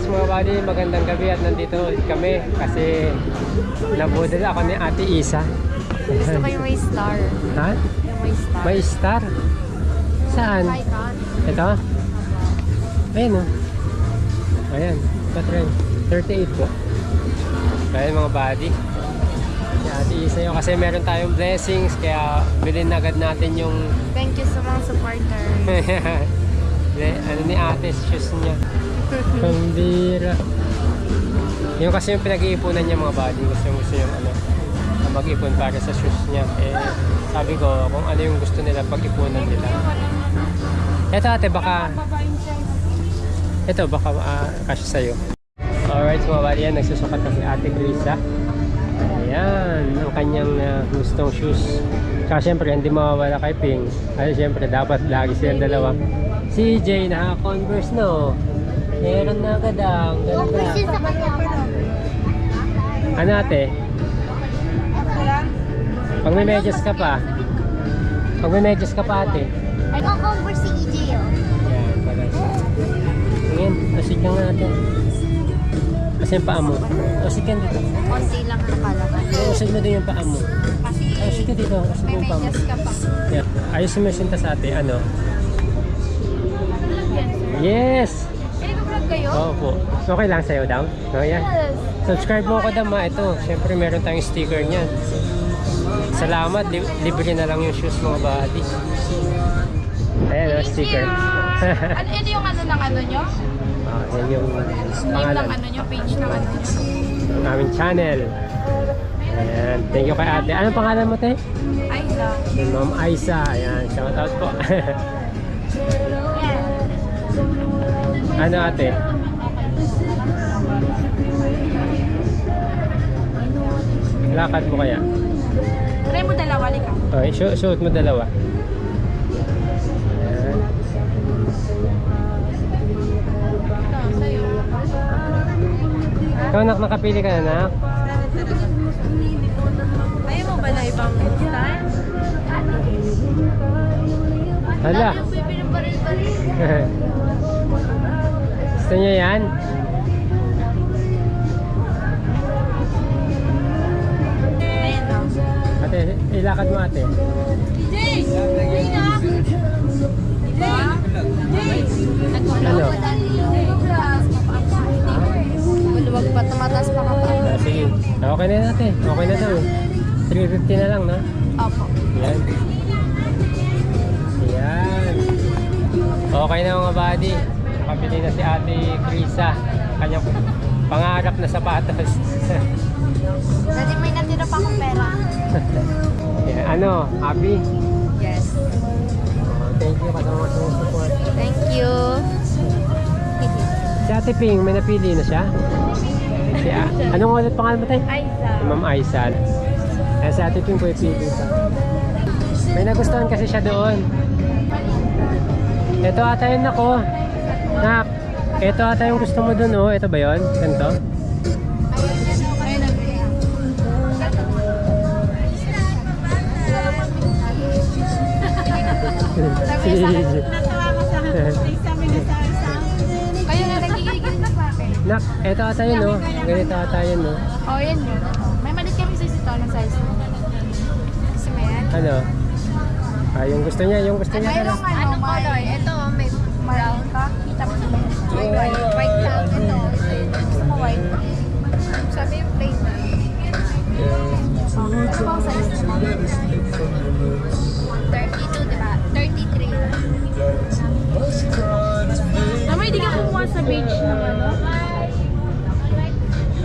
guys, mga buddy, magandang gabi at nandito ulit kami kasi nabudol ako ni Ate Isa. Gusto ko yung may star. Ha? Yung may star. May star? Saan? Ito? Ayun o. Ayan, patron. 38 po. Ayan mga buddy. Si Ate Isa yun kasi meron tayong blessings kaya bilhin agad natin yung Thank you sa mga supporters. ano ni Ate, shoes niya. Pambira. Yung kasi yung pinag-iipunan niya mga buddy. Gusto yung ano, mag-ipon para sa shoes niya. Eh, sabi ko kung ano yung gusto nila pag-ipunan nila. Ito ate, baka ito, baka kasya sa'yo. Alright mga buddy, yan, nagsusukat na si Ate Krisa. Ayan, ang kanyang gustong shoes. Saka syempre, hindi mawawala kay Ping. Ay, syempre, dapat lagi silang dalawa. Si Jay, naka-Converse no. Meron na agad ang ganda. Ano ate? Pag may medyas ka pa. Pag may medyas ka pa ate. Naka-converse si EJ oh. Ayan, bagay. Tingin, asik ka nga ate. Kasi yung paa mo. Asik ka dito. Konti lang ang nakalabas. Usig mo din yung paa mo. Kasi Asik ka dito. Asik may yung paa mo. medyas ka pa. Yeah. Ayos mo yung sintas ate. Ano? Yes! Nag-vlog kayo? Opo. Okay lang sa'yo, Dam? No, yan. Subscribe mo ko, Dam, ha. Ito, syempre meron tayong sticker niyan. Salamat. Libre na lang yung shoes, mga buddy. Ayan, sticker. Ano ito yung ano ng ano nyo? Yan yung Name pangalan. ng ano nyo? Page ng ano nyo? Ang aming channel. Ayan. Thank you kay ate. Anong pangalan mo, te? Aiza. Ma'am Aiza. Ayan. Shout out po. Ano ate? Lakad mo kaya? Try mo dalawa, lika. Okay, shoot mo dalawa. Ayan. Ito, sa'yo. Ikaw anak, nakapili ka na anak? Ayaw mo ba na ibang style? Hala. Gusto niyo yan? Ayan o. Ate, ilakad mo ate. Ano? Maluwag pa, tumataas pa ka pa. Sige. Okay na ate. Okay na daw. 350 na lang, no? Opo. Yan. Yan. Okay na mga buddy. Nakabili na si Ate Krisa. Kanyang pangarap na sapatos. Dati may natira pa akong pera. Yan. Ano? Happy? Yes. Thank you kasama sa support. Thank you. Si Ate Ping, may napili na siya? Anong ulit pangalan mo tayo? Aiza. Si Ma'am Aizal. Kaya si Ate Ping ko ipili pa. May nagustuhan kasi siya doon. Ito ata yun ako. Nak, ito ata yung gusto mo doon oh. Ito ba yun? Ganito? Natawa ko sa examen na sa kayo na nagigigil na sa akin. Nak, ito ata yun oh. Ganito ata yun oh. Oh, yan yun. May malit kami sa ito ng size. Gusto mo yan? Ano? Yung gusto niya, yung gusto niya. Mayroong anong color? Ito, may brown ka. Kita mo naman. May white. White lang. Ito. Gusto mo white? Sabi yung plain na. Ano ba ang size mo? 32, di ba? 33. Tama, hindi ka kumuha sa beige na.